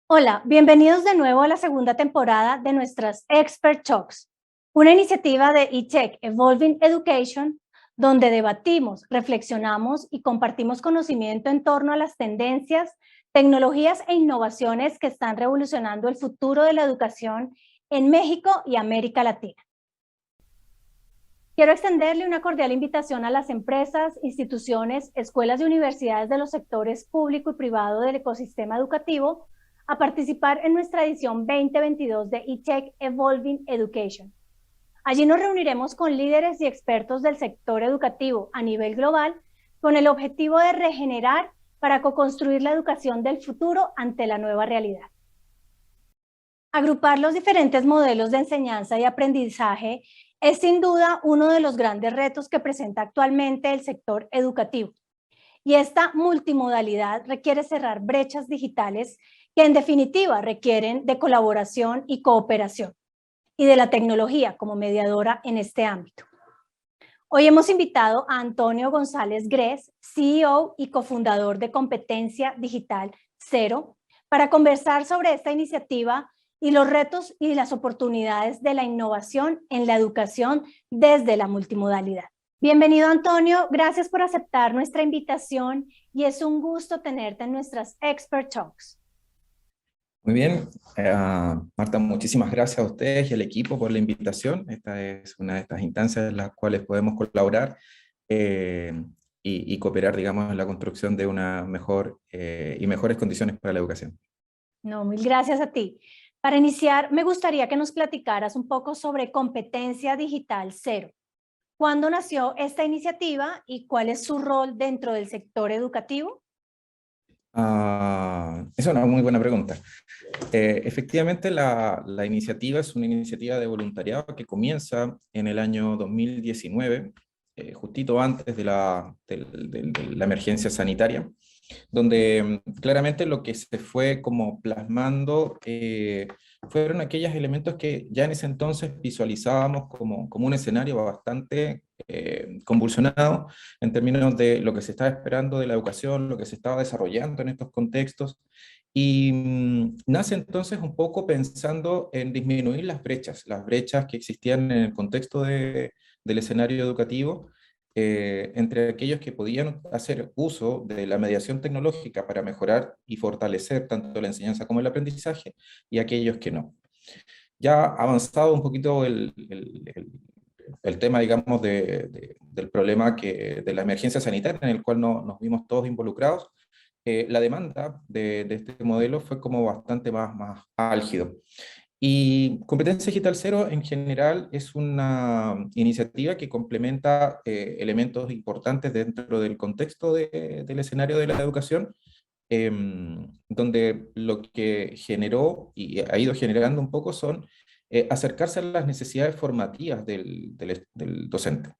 Hola, bienvenidos de nuevo a la segunda temporada de nuestras Expert Talks, una iniciativa de eTech Evolving Education, donde debatimos, reflexionamos y compartimos conocimiento en torno a las tendencias, tecnologías e innovaciones que están revolucionando el futuro de la educación en México y América Latina. Quiero extenderle una cordial invitación a las empresas, instituciones, escuelas y universidades de los sectores público y privado del ecosistema educativo a participar en nuestra edición 2022 de eTech Evolving Education. Allí nos reuniremos con líderes y expertos del sector educativo a nivel global con el objetivo de regenerar para co-construir la educación del futuro ante la nueva realidad. Agrupar los diferentes modelos de enseñanza y aprendizaje es sin duda uno de los grandes retos que presenta actualmente el sector educativo. Y esta multimodalidad requiere cerrar brechas digitales que en definitiva requieren de colaboración y cooperación, y de la tecnología como mediadora en este ámbito. Hoy hemos invitado a Antonio González Gres, CEO y cofundador de Competencia Digital Cero, para conversar sobre esta iniciativa y los retos y las oportunidades de la innovación en la educación desde la multimodalidad. Bienvenido, Antonio, gracias por aceptar nuestra invitación y es un gusto tenerte en nuestras Expert Talks. Muy bien, Marta, muchísimas gracias a ustedes y al equipo por la invitación. Esta es una de estas instancias en las cuales podemos colaborar y cooperar, digamos, en la construcción de una mejor y mejores condiciones para la educación. No, mil gracias a ti. Para iniciar, me gustaría que nos platicaras un poco sobre Competencia Digital Cero. ¿Cuándo nació esta iniciativa y cuál es su rol dentro del sector educativo? Es una muy buena pregunta. Efectivamente, la iniciativa es una iniciativa de voluntariado que comienza en el año 2019, justito antes de de la emergencia sanitaria, donde claramente lo que se fue como plasmando fueron aquellos elementos que ya en ese entonces visualizábamos como un escenario bastante convulsionado en términos de lo que se estaba esperando de la educación, lo que se estaba desarrollando en estos contextos, y nace entonces un poco pensando en disminuir las brechas que existían en el contexto del escenario educativo, entre aquellos que podían hacer uso de la mediación tecnológica para mejorar y fortalecer tanto la enseñanza como el aprendizaje, y aquellos que no. Ya avanzado un poquito el tema, digamos, del problema de la emergencia sanitaria en el cual nos vimos todos involucrados, la demanda de este modelo fue como bastante más álgido. Y Competencia Digital Cero en general es una iniciativa que complementa elementos importantes dentro del contexto del escenario de la educación, donde lo que generó y ha ido generando un poco son acercarse a las necesidades formativas del docente.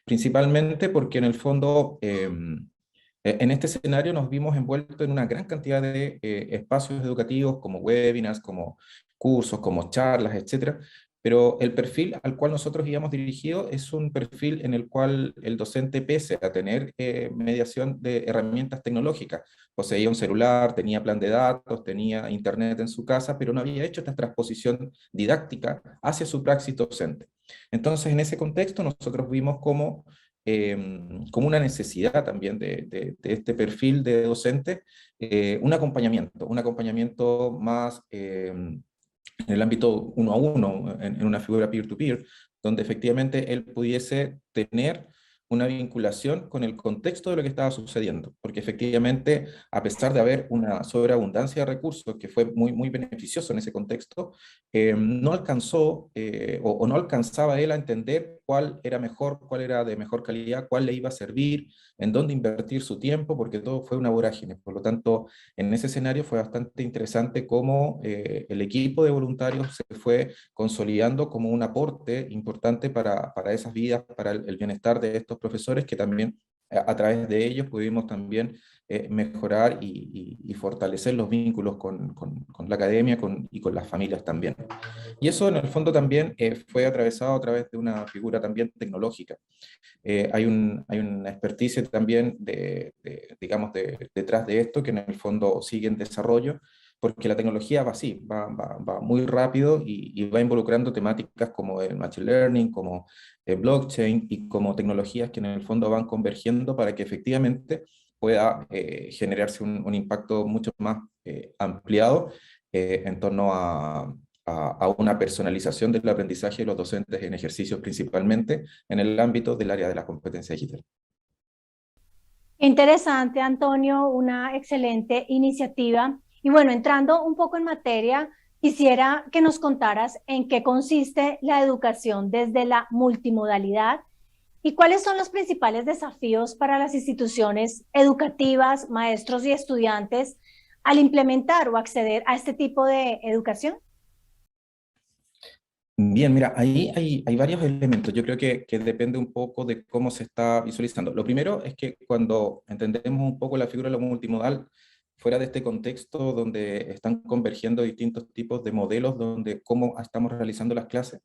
Principalmente porque en el fondo en este escenario nos vimos envueltos en una gran cantidad de espacios educativos como webinars, como cursos, como charlas, etcétera, pero el perfil al cual nosotros íbamos dirigidos es un perfil en el cual el docente, pese a tener mediación de herramientas tecnológicas, poseía un celular, tenía plan de datos, tenía internet en su casa, pero no había hecho esta transposición didáctica hacia su praxis docente. Entonces, en ese contexto, nosotros vimos como una necesidad también de este perfil de docente, un acompañamiento más en el ámbito uno a uno, en una figura peer-to-peer, donde efectivamente él pudiese tener una vinculación con el contexto de lo que estaba sucediendo, porque efectivamente, a pesar de haber una sobreabundancia de recursos que fue muy beneficioso en ese contexto, no alcanzó o no alcanzaba él a entender cuál era mejor, cuál era de mejor calidad, cuál le iba a servir, en dónde invertir su tiempo, porque todo fue una vorágine. Por lo tanto, en ese escenario fue bastante interesante cómo el equipo de voluntarios se fue consolidando como un aporte importante para esas vidas, para el bienestar de estos profesores, que también a través de ellos pudimos también mejorar y fortalecer los vínculos con la academia y con las familias también. Y eso en el fondo también fue atravesado a través de una figura también tecnológica. Hay una experticia también digamos, detrás de esto, que en el fondo sigue en desarrollo, porque la tecnología va así, va muy rápido y va involucrando temáticas como el machine learning, como el blockchain y como tecnologías que en el fondo van convergiendo para que efectivamente pueda generarse un impacto mucho más ampliado en torno a una personalización del aprendizaje de los docentes en ejercicios principalmente en el ámbito del área de la competencia digital. Interesante, Antonio, una excelente iniciativa. Y bueno, entrando un poco en materia, quisiera que nos contaras en qué consiste la educación desde la multimodalidad y cuáles son los principales desafíos para las instituciones educativas, maestros y estudiantes al implementar o acceder a este tipo de educación. Bien, mira, ahí hay varios elementos. Yo creo que depende un poco de cómo se está visualizando. Lo primero es que cuando entendemos un poco la figura de lo multimodal, fuera de este contexto donde están convergiendo distintos tipos de modelos, donde cómo estamos realizando las clases,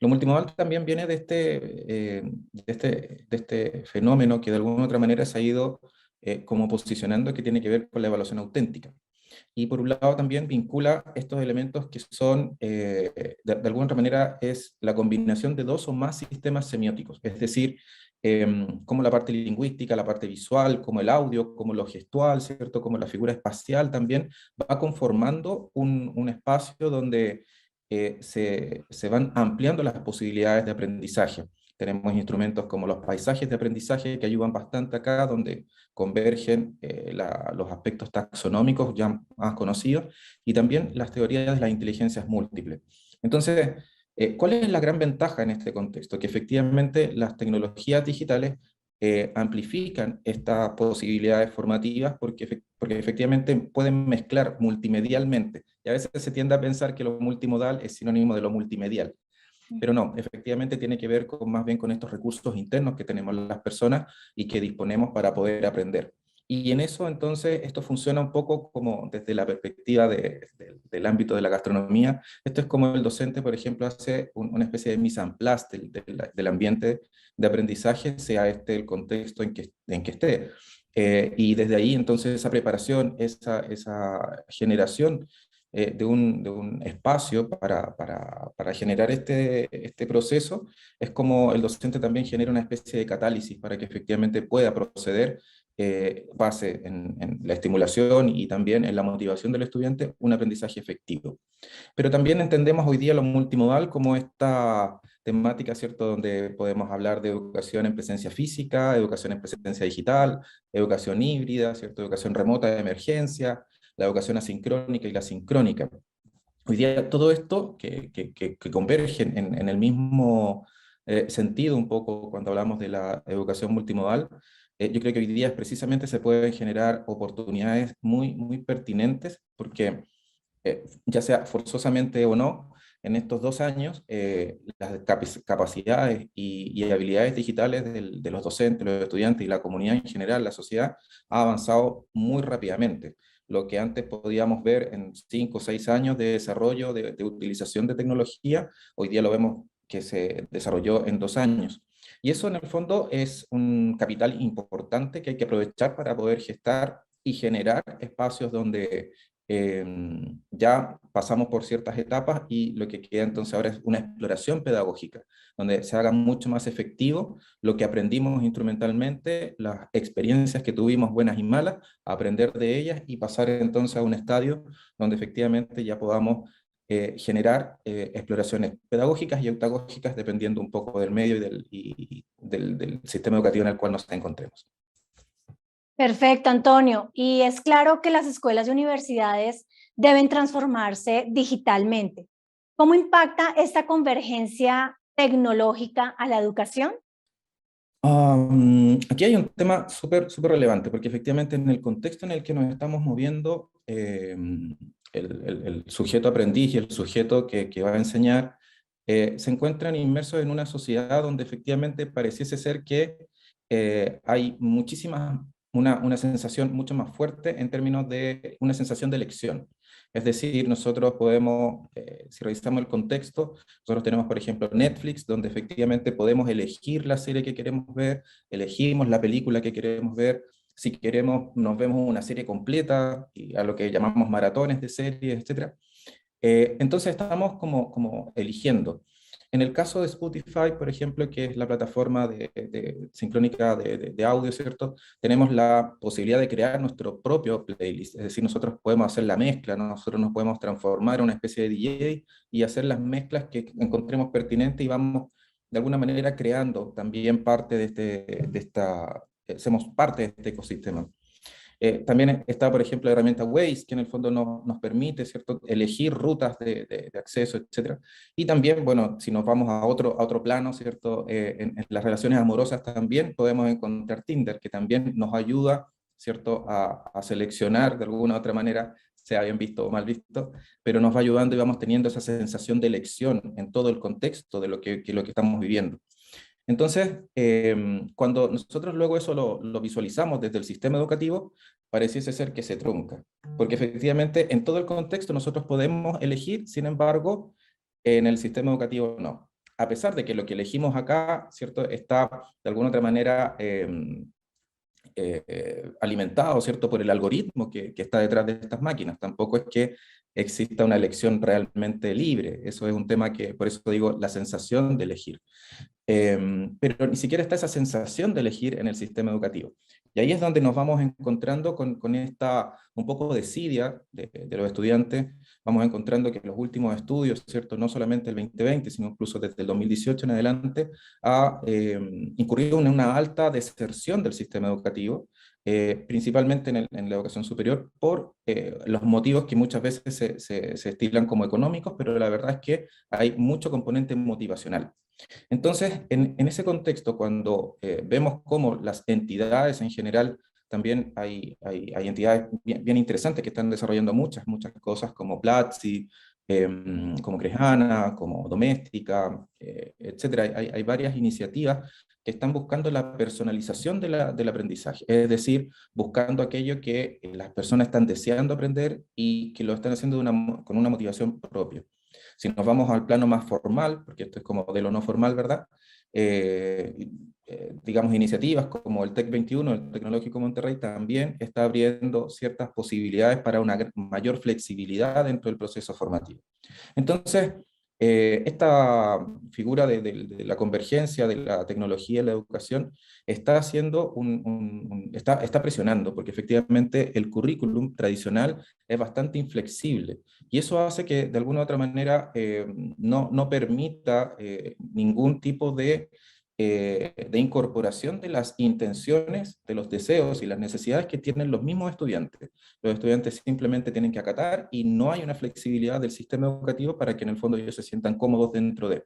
lo multimodal también viene de este fenómeno que de alguna u otra manera se ha ido como posicionando, que tiene que ver con la evaluación auténtica. Y por un lado también vincula estos elementos que son, de alguna otra manera, es la combinación de dos o más sistemas semióticos, es decir, como la parte lingüística, la parte visual, como el audio, como lo gestual, ¿cierto? Como la figura espacial también va conformando un espacio donde se van ampliando las posibilidades de aprendizaje. Tenemos instrumentos como los paisajes de aprendizaje que ayudan bastante acá, donde convergen los aspectos taxonómicos ya más conocidos y también las teorías de las inteligencias múltiples. Entonces, ¿cuál es la gran ventaja en este contexto? Que efectivamente las tecnologías digitales amplifican estas posibilidades formativas porque efectivamente pueden mezclar multimedialmente. Y a veces se tiende a pensar que lo multimodal es sinónimo de lo multimedial. Pero no, efectivamente tiene que ver más bien con estos recursos internos que tenemos las personas y que disponemos para poder aprender. Y en eso entonces esto funciona un poco como desde la perspectiva del ámbito de la gastronomía. Esto es como el docente, por ejemplo, hace una especie de mise en place del ambiente de aprendizaje, sea este el contexto en que esté. Y desde ahí entonces esa preparación, esa generación de un espacio para generar este proceso, es como el docente también genera una especie de catálisis para que efectivamente pueda proceder, base en la estimulación y también en la motivación del estudiante, un aprendizaje efectivo. Pero también entendemos hoy día lo multimodal como esta temática, ¿cierto?, donde podemos hablar de educación en presencia física, educación en presencia digital, educación híbrida, ¿cierto?, educación remota de emergencia, la educación asincrónica y la sincrónica. Hoy día todo esto que converge en el mismo sentido un poco cuando hablamos de la educación multimodal, yo creo que hoy día precisamente se pueden generar oportunidades muy, muy pertinentes porque ya sea forzosamente o no, en estos 2 años, las capacidades y habilidades digitales de los docentes, los estudiantes y la comunidad en general, la sociedad, ha avanzado muy rápidamente. Lo que antes podíamos ver en 5 o 6 años de desarrollo, de utilización de tecnología, hoy día lo vemos que se desarrolló en 2 años. Y eso en el fondo es un capital importante que hay que aprovechar para poder gestar y generar espacios donde ya pasamos por ciertas etapas y lo que queda entonces ahora es una exploración pedagógica, donde se haga mucho más efectivo lo que aprendimos instrumentalmente, las experiencias que tuvimos buenas y malas, aprender de ellas y pasar entonces a un estadio donde efectivamente ya podamos generar exploraciones pedagógicas y autagógicas dependiendo un poco del medio y del sistema educativo en el cual nos encontremos. Perfecto, Antonio. Y es claro que las escuelas y universidades deben transformarse digitalmente. ¿Cómo impacta esta convergencia tecnológica a la educación? Aquí hay un tema súper relevante, porque efectivamente en el contexto en el que nos estamos moviendo, el sujeto aprendiz y el sujeto que va a enseñar se encuentran inmersos en una sociedad donde efectivamente pareciese ser que hay una sensación mucho más fuerte en términos de una sensación de elección. Es decir, nosotros podemos, si revisamos el contexto, nosotros tenemos, por ejemplo, Netflix, donde efectivamente podemos elegir la serie que queremos ver, elegimos la película que queremos ver, si queremos nos vemos una serie completa, y a lo que llamamos maratones de series, etcétera. Entonces estamos como eligiendo. En el caso de Spotify, por ejemplo, que es la plataforma sincrónica de audio, ¿cierto? Tenemos la posibilidad de crear nuestro propio playlist, es decir, nosotros podemos hacer la mezcla, ¿no? Nosotros nos podemos transformar en una especie de DJ y hacer las mezclas que encontremos pertinentes y vamos de alguna manera creando también parte somos parte de este ecosistema. También está, por ejemplo, la herramienta Waze, que en el fondo nos permite, ¿cierto?, elegir rutas de acceso, etcétera. Y también, bueno, si nos vamos a otro plano, ¿cierto?, en las relaciones amorosas también podemos encontrar Tinder, que también nos ayuda, ¿cierto?, a seleccionar de alguna u otra manera, sea bien visto o mal visto, pero nos va ayudando y vamos teniendo esa sensación de elección en todo el contexto de lo que estamos viviendo. Entonces, cuando nosotros luego eso lo visualizamos desde el sistema educativo, pareciese ser que se trunca, porque efectivamente en todo el contexto nosotros podemos elegir, sin embargo, en el sistema educativo no. A pesar de que lo que elegimos acá, ¿cierto?, está de alguna otra manera alimentado, ¿cierto?, por el algoritmo que está detrás de estas máquinas. Tampoco es que exista una elección realmente libre. Eso es un tema que, por eso digo, la sensación de elegir. Pero ni siquiera está esa sensación de elegir en el sistema educativo. Y ahí es donde nos vamos encontrando con esta un poco de desidia de los estudiantes. Vamos encontrando que los últimos estudios, ¿cierto?, no solamente el 2020, sino incluso desde el 2018 en adelante, ha incurrido en una alta deserción del sistema educativo, principalmente en la educación superior, por los motivos que muchas veces se estilan como económicos, pero la verdad es que hay mucho componente motivacional. Entonces, en ese contexto, cuando vemos cómo las entidades en general, también hay entidades bien interesantes que están desarrollando muchas cosas, como Platzi, como Crejana, como Doméstica, etcétera. Hay varias iniciativas que están buscando la personalización del aprendizaje, es decir, buscando aquello que las personas están deseando aprender y que lo están haciendo con una motivación propia. Si nos vamos al plano más formal, porque esto es como de lo no formal, ¿verdad? Digamos, iniciativas como el TEC 21, el Tecnológico Monterrey, también está abriendo ciertas posibilidades para una mayor flexibilidad dentro del proceso formativo. Entonces, esta figura de la convergencia de la tecnología y la educación está haciendo está presionando, porque efectivamente el currículum tradicional es bastante inflexible, y eso hace que de alguna u otra manera no permita ningún tipo de incorporación de las intenciones, de los deseos y las necesidades que tienen los mismos estudiantes. Los estudiantes simplemente tienen que acatar y no hay una flexibilidad del sistema educativo para que en el fondo ellos se sientan cómodos dentro de.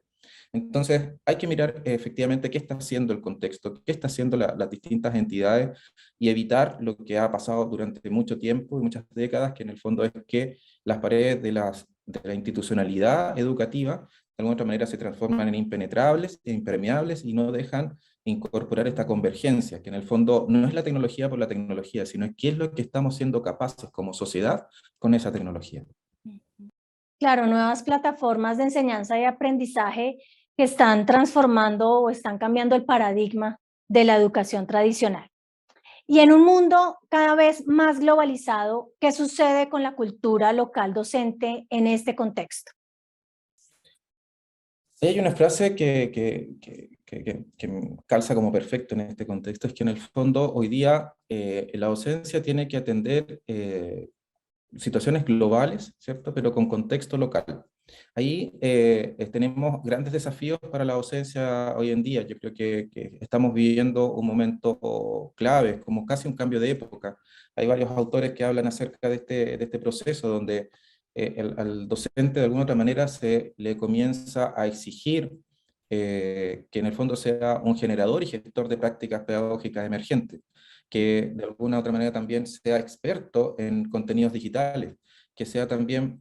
Entonces, hay que mirar efectivamente qué está haciendo el contexto, qué está haciendo las distintas entidades y evitar lo que ha pasado durante mucho tiempo y muchas décadas, que en el fondo es que las paredes de la institucionalidad educativa de alguna otra manera se transforman en impenetrables e impermeables y no dejan incorporar esta convergencia, que en el fondo no es la tecnología por la tecnología, sino qué es lo que estamos siendo capaces como sociedad con esa tecnología. Claro, nuevas plataformas de enseñanza y aprendizaje que están transformando o están cambiando el paradigma de la educación tradicional. Y en un mundo cada vez más globalizado, ¿qué sucede con la cultura local docente en este contexto? Hay una frase que calza como perfecto en este contexto, es que en el fondo hoy día la docencia tiene que atender situaciones globales, ¿cierto? Pero con contexto local. Ahí tenemos grandes desafíos para la docencia hoy en día. Yo creo que estamos viviendo un momento clave, como casi un cambio de época. Hay varios autores que hablan acerca de este proceso donde al docente de alguna otra manera se le comienza a exigir que en el fondo sea un generador y gestor de prácticas pedagógicas emergentes, que de alguna u otra manera también sea experto en contenidos digitales, que sea también,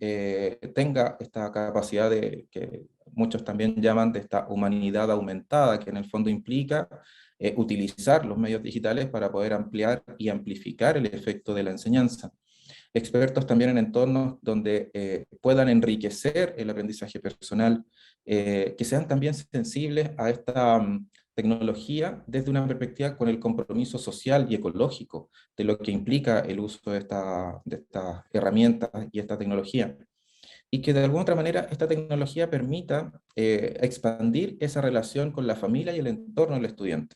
tenga esta capacidad de, que muchos también llaman de esta humanidad aumentada, que en el fondo implica utilizar los medios digitales para poder ampliar y amplificar el efecto de la enseñanza. Expertos también en entornos donde puedan enriquecer el aprendizaje personal, que sean también sensibles a esta tecnología desde una perspectiva con el compromiso social y ecológico de lo que implica el uso de estas herramientas y esta tecnología. Y que de alguna otra manera esta tecnología permita expandir esa relación con la familia y el entorno del estudiante.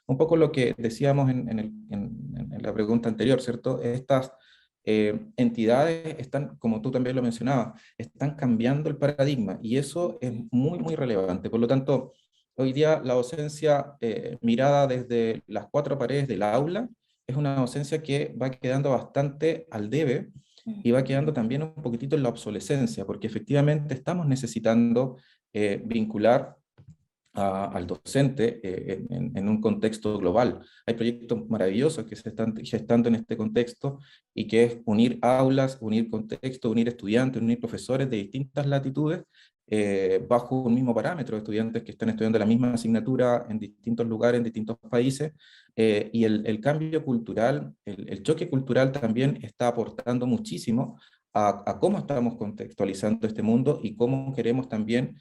Un poco lo que decíamos en la pregunta anterior, ¿cierto? Estas entidades están, como tú también lo mencionabas, están cambiando el paradigma y eso es muy, muy relevante. Por lo tanto, hoy día la docencia mirada desde las cuatro paredes del aula es una docencia que va quedando bastante al debe y va quedando también un poquitito en la obsolescencia, porque efectivamente estamos necesitando vincular al docente en un contexto global. Hay proyectos maravillosos que se están gestando en este contexto y que es unir aulas, unir contextos, unir estudiantes, unir profesores de distintas latitudes bajo un mismo parámetro, estudiantes que están estudiando la misma asignatura en distintos lugares, en distintos países, y el cambio cultural, el choque cultural también está aportando muchísimo a cómo estamos contextualizando este mundo y cómo queremos también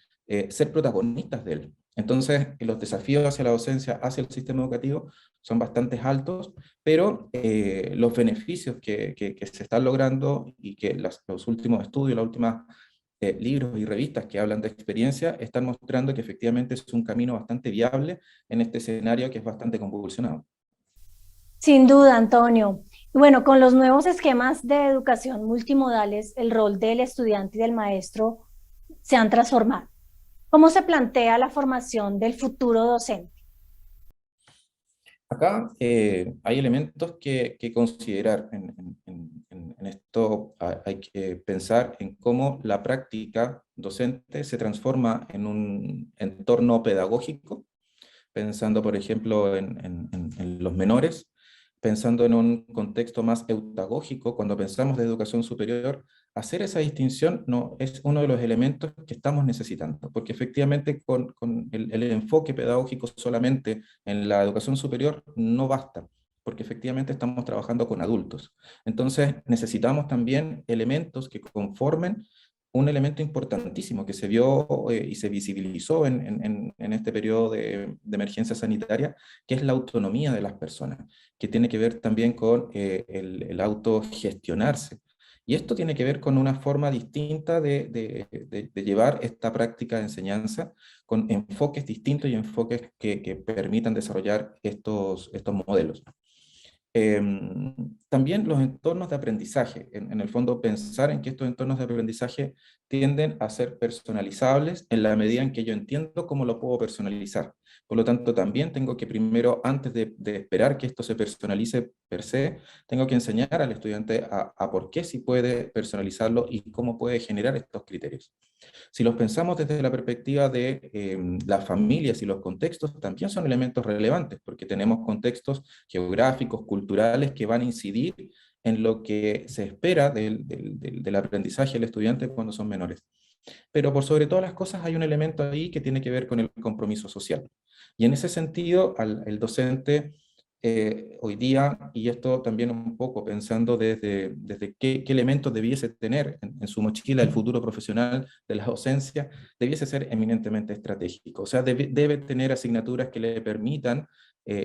ser protagonistas de él. Entonces, los desafíos hacia la docencia, hacia el sistema educativo, son bastante altos, pero los beneficios que se están logrando y que los últimos estudios, los últimos libros y revistas que hablan de experiencia, están mostrando que efectivamente es un camino bastante viable en este escenario que es bastante convulsionado. Sin duda, Antonio. Y bueno, con los nuevos esquemas de educación multimodales, el rol del estudiante y del maestro se han transformado. ¿Cómo se plantea la formación del futuro docente? Acá hay elementos que considerar. En esto hay que pensar en cómo la práctica docente se transforma en un entorno pedagógico, pensando, por ejemplo, en los menores, pensando en un contexto más eutagógico, cuando pensamos de educación superior, hacer esa distinción no, es uno de los elementos que estamos necesitando, porque efectivamente con el enfoque pedagógico solamente en la educación superior no basta, porque efectivamente estamos trabajando con adultos. Entonces necesitamos también elementos que conformen un elemento importantísimo que se vio y se visibilizó en este periodo de emergencia sanitaria, que es la autonomía de las personas, que tiene que ver también con el autogestionarse. Y esto tiene que ver con una forma distinta de llevar esta práctica de enseñanza, con enfoques distintos y enfoques que permitan desarrollar estos modelos. También los entornos de aprendizaje. En el fondo, pensar en que estos entornos de aprendizaje tienden a ser personalizables en la medida en que yo entiendo cómo lo puedo personalizar. Por lo tanto, también tengo que primero, antes de esperar que esto se personalice per se, tengo que enseñar al estudiante a por qué sí puede personalizarlo y cómo puede generar estos criterios. Si los pensamos desde la perspectiva de las familias y los contextos, también son elementos relevantes, porque tenemos contextos geográficos, culturales, que van a incidir en lo que se espera del aprendizaje del estudiante cuando son menores. Pero por sobre todas las cosas hay un elemento ahí que tiene que ver con el compromiso social. Y en ese sentido, el docente hoy día, y esto también un poco pensando desde qué elementos debiese tener en su mochila el futuro profesional de la docencia, debiese ser eminentemente estratégico. O sea, debe tener asignaturas que le permitan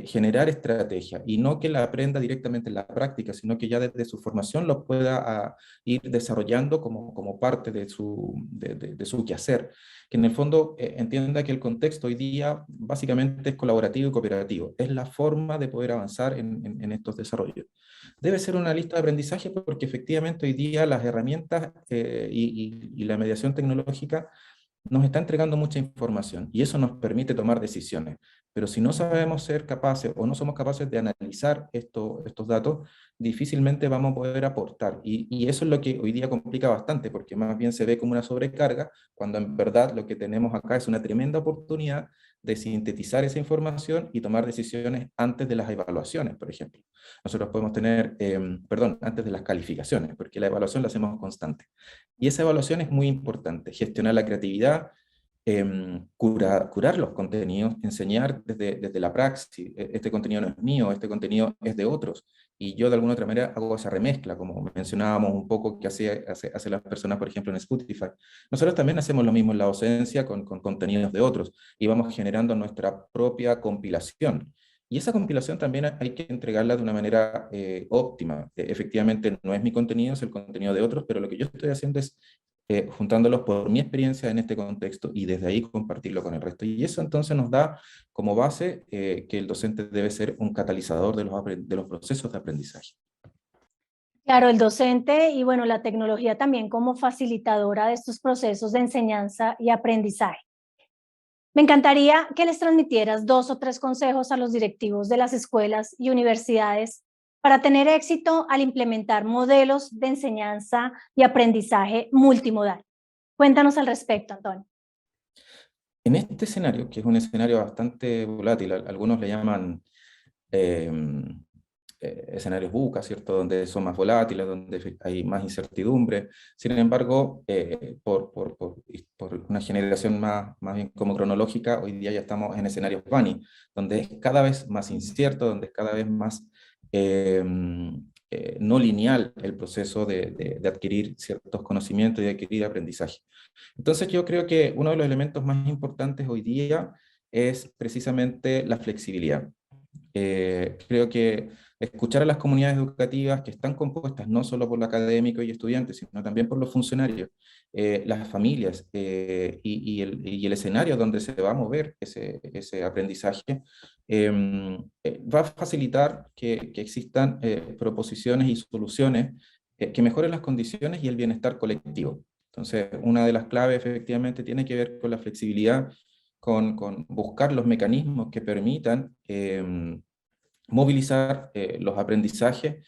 generar estrategia y no que la aprenda directamente en la práctica, sino que ya desde su formación lo pueda ir desarrollando como parte de su quehacer, que en el fondo entienda que el contexto hoy día básicamente es colaborativo y cooperativo, es la forma de poder avanzar en estos desarrollos. Debe ser una lista de aprendizaje porque efectivamente hoy día las herramientas y la mediación tecnológica nos está entregando mucha información y eso nos permite tomar decisiones. Pero si no sabemos ser capaces o no somos capaces de analizar estos datos, difícilmente vamos a poder aportar. Y eso es lo que hoy día complica bastante, porque más bien se ve como una sobrecarga, cuando en verdad lo que tenemos acá es una tremenda oportunidad de sintetizar esa información y tomar decisiones antes de las evaluaciones, por ejemplo. Nosotros podemos tener, perdón, antes de las calificaciones, porque la evaluación la hacemos constante. Y esa evaluación es muy importante, gestionar la creatividad, curar los contenidos, enseñar desde la praxis, este contenido no es mío, este contenido es de otros, y yo de alguna otra manera hago esa remezcla, como mencionábamos un poco que hace las personas, por ejemplo, en Spotify. Nosotros también hacemos lo mismo en la docencia con contenidos de otros, y vamos generando nuestra propia compilación. Y esa compilación también hay que entregarla de una manera óptima. Efectivamente, no es mi contenido, es el contenido de otros, pero lo que yo estoy haciendo es juntándolos por mi experiencia en este contexto y desde ahí compartirlo con el resto. Y eso entonces nos da como base que el docente debe ser un catalizador de los procesos de aprendizaje. Claro, el docente y bueno, la tecnología también como facilitadora de estos procesos de enseñanza y aprendizaje. Me encantaría que les transmitieras 2 o 3 consejos a los directivos de las escuelas y universidades para tener éxito al implementar modelos de enseñanza y aprendizaje multimodal. Cuéntanos al respecto, Antonio. En este escenario, que es un escenario bastante volátil, algunos le llaman eh, escenarios VUCA, ¿cierto? Donde son más volátiles, donde hay más incertidumbre. Sin embargo, por una generación más bien como cronológica, hoy día ya estamos en escenarios BANI, donde es cada vez más incierto, donde es cada vez más eh, no lineal el proceso de adquirir ciertos conocimientos y de adquirir aprendizaje. Entonces yo creo que uno de los elementos más importantes hoy día es precisamente la flexibilidad. Creo que escuchar a las comunidades educativas que están compuestas no solo por los académicos y estudiantes, sino también por los funcionarios, las familias y el escenario donde se va a mover ese aprendizaje, va a facilitar que existan proposiciones y soluciones que mejoren las condiciones y el bienestar colectivo. Entonces, una de las claves efectivamente tiene que ver con la flexibilidad, con buscar los mecanismos que permitan movilizar los aprendizajes,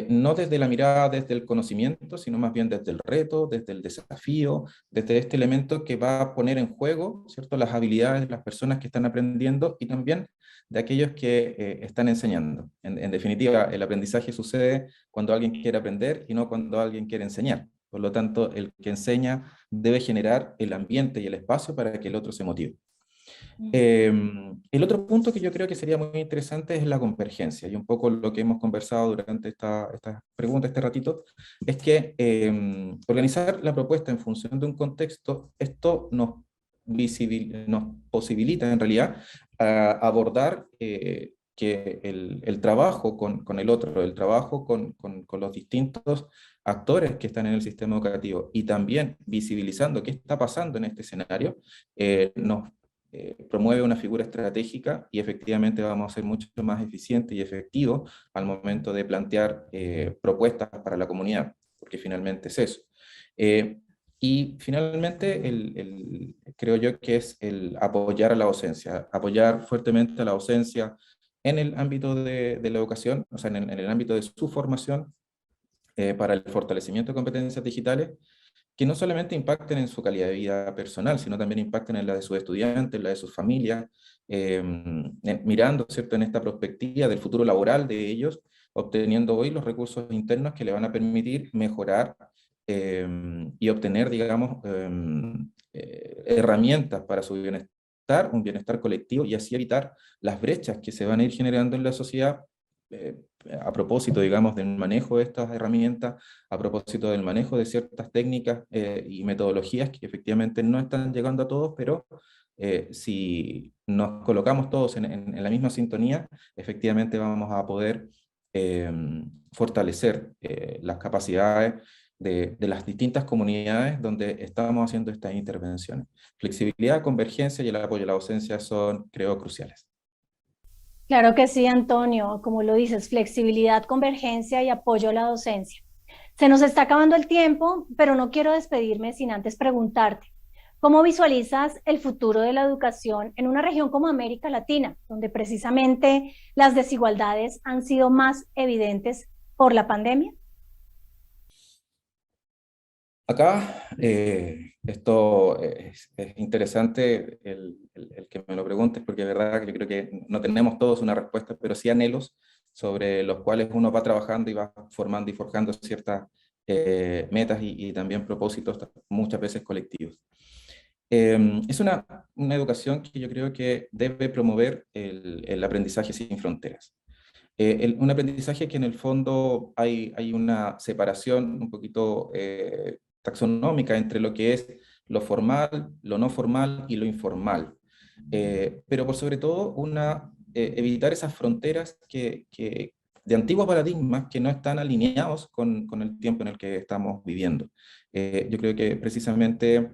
no desde la mirada, desde el conocimiento, sino más bien desde el reto, desde el desafío, desde este elemento que va a poner en juego, ¿cierto?, las habilidades de las personas que están aprendiendo y también de aquellos que están enseñando. En definitiva, el aprendizaje sucede cuando alguien quiere aprender y no cuando alguien quiere enseñar. Por lo tanto, el que enseña debe generar el ambiente y el espacio para que el otro se motive. El otro punto que yo creo que sería muy interesante es la convergencia, y un poco lo que hemos conversado durante esta pregunta, este ratito, es que organizar la propuesta en función de un contexto, esto nos posibilita en realidad abordar que el trabajo con el otro, el trabajo con los distintos actores que están en el sistema educativo y también visibilizando qué está pasando en este escenario, nos promueve una figura estratégica y efectivamente vamos a ser mucho más eficientes y efectivos al momento de plantear propuestas para la comunidad, porque finalmente es eso. Y finalmente, creo yo que es el apoyar a la docencia, apoyar fuertemente a la docencia en el ámbito de la educación, o sea, en el ámbito de su formación, para el fortalecimiento de competencias digitales, que no solamente impacten en su calidad de vida personal, sino también impacten en la de sus estudiantes, en la de sus familias, mirando, ¿cierto?, en esta perspectiva del futuro laboral de ellos, obteniendo hoy los recursos internos que le van a permitir mejorar y obtener, digamos, herramientas para su bienestar, un bienestar colectivo, y así evitar las brechas que se van a ir generando en la sociedad eh, a propósito, digamos, del manejo de estas herramientas, a propósito del manejo de ciertas técnicas y metodologías que efectivamente no están llegando a todos, pero si nos colocamos todos en la misma sintonía, efectivamente vamos a poder eh, fortalecer las capacidades de las distintas comunidades donde estamos haciendo estas intervenciones. Flexibilidad, convergencia y el apoyo a la docencia son, creo, cruciales. Claro que sí, Antonio, como lo dices, flexibilidad, convergencia y apoyo a la docencia. Se nos está acabando el tiempo, pero no quiero despedirme sin antes preguntarte, ¿Cómo visualizas el futuro de la educación en una región como América Latina, donde precisamente las desigualdades han sido más evidentes por la pandemia? Acá, esto es interesante el que me lo preguntes, porque es verdad que yo creo que no tenemos todos una respuesta, pero sí anhelos sobre los cuales uno va trabajando y va formando y forjando ciertas metas y también propósitos, muchas veces colectivos. Es una educación que yo creo que debe promover el aprendizaje sin fronteras. Un aprendizaje que en el fondo hay una separación un poquito taxonómica entre lo que es lo formal, lo no formal y lo informal. Pero por sobre todo evitar esas fronteras de antiguos paradigmas que no están alineados con el tiempo en el que estamos viviendo. Yo creo que precisamente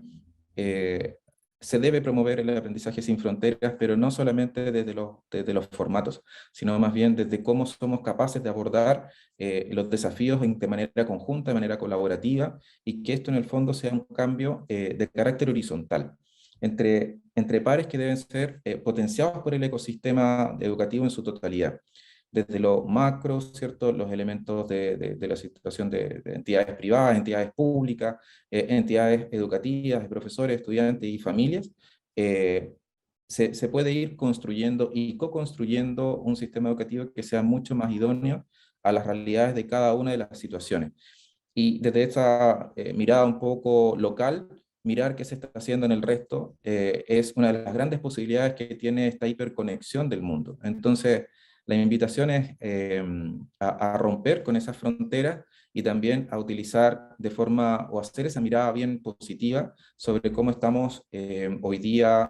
eh, se debe promover el aprendizaje sin fronteras, pero no solamente desde los formatos, sino más bien desde cómo somos capaces de abordar los desafíos de manera conjunta, de manera colaborativa, y que esto en el fondo sea un cambio de carácter horizontal entre pares que deben ser potenciados por el ecosistema educativo en su totalidad. Desde lo macro, ¿cierto? Los elementos de la situación de entidades privadas, entidades públicas, entidades educativas, de profesores, estudiantes y familias, se puede ir construyendo y co-construyendo un sistema educativo que sea mucho más idóneo a las realidades de cada una de las situaciones. Y desde esa mirada un poco local, mirar qué se está haciendo en el resto, es una de las grandes posibilidades que tiene esta hiperconexión del mundo. Entonces, la invitación es a romper con esas fronteras y también a utilizar de forma o hacer esa mirada bien positiva sobre cómo estamos hoy día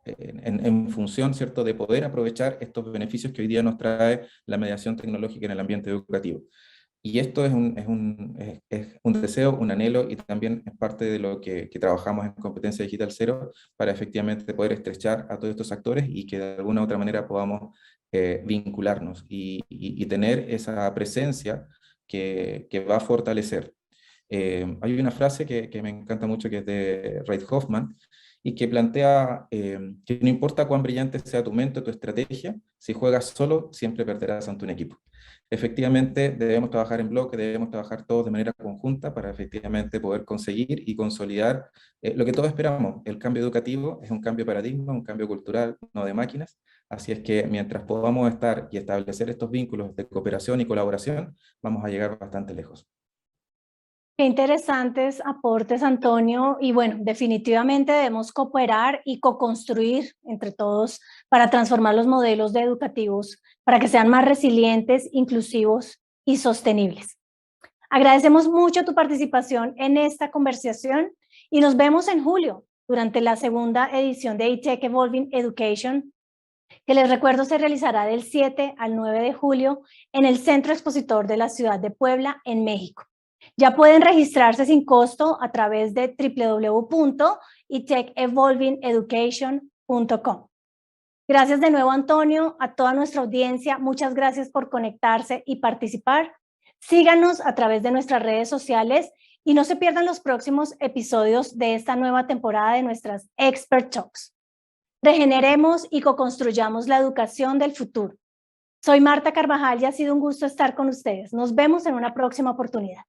en función, ¿cierto?, de poder aprovechar estos beneficios que hoy día nos trae la mediación tecnológica en el ambiente educativo. Y esto es un deseo, un anhelo y también es parte de lo que trabajamos en Competencia Digital Cero para efectivamente poder estrechar a todos estos actores y que de alguna u otra manera podamos vincularnos y tener esa presencia que va a fortalecer. Hay una frase que me encanta mucho que es de Reid Hoffman y que plantea que no importa cuán brillante sea tu mente o tu estrategia, si juegas solo, siempre perderás ante un equipo. Efectivamente, debemos trabajar en bloque, debemos trabajar todos de manera conjunta para efectivamente poder conseguir y consolidar lo que todos esperamos. El cambio educativo es un cambio de paradigma, un cambio cultural, no de máquinas. Así es que mientras podamos estar y establecer estos vínculos de cooperación y colaboración, vamos a llegar bastante lejos. Qué interesantes aportes, Antonio. Y bueno, definitivamente debemos cooperar y co-construir entre todos para transformar los modelos educativos para que sean más resilientes, inclusivos y sostenibles. Agradecemos mucho tu participación en esta conversación y nos vemos en julio durante la segunda edición de eTech Evolving Education, que les recuerdo se realizará del 7 al 9 de julio en el Centro Expositor de la Ciudad de Puebla, en México. Ya pueden registrarse sin costo a través de www.etechevolvingeducation.com. Gracias de nuevo, Antonio, a toda nuestra audiencia. Muchas gracias por conectarse y participar. Síganos a través de nuestras redes sociales y no se pierdan los próximos episodios de esta nueva temporada de nuestras Expert Talks. Regeneremos y co-construyamos la educación del futuro. Soy Marta Carvajal y ha sido un gusto estar con ustedes. Nos vemos en una próxima oportunidad.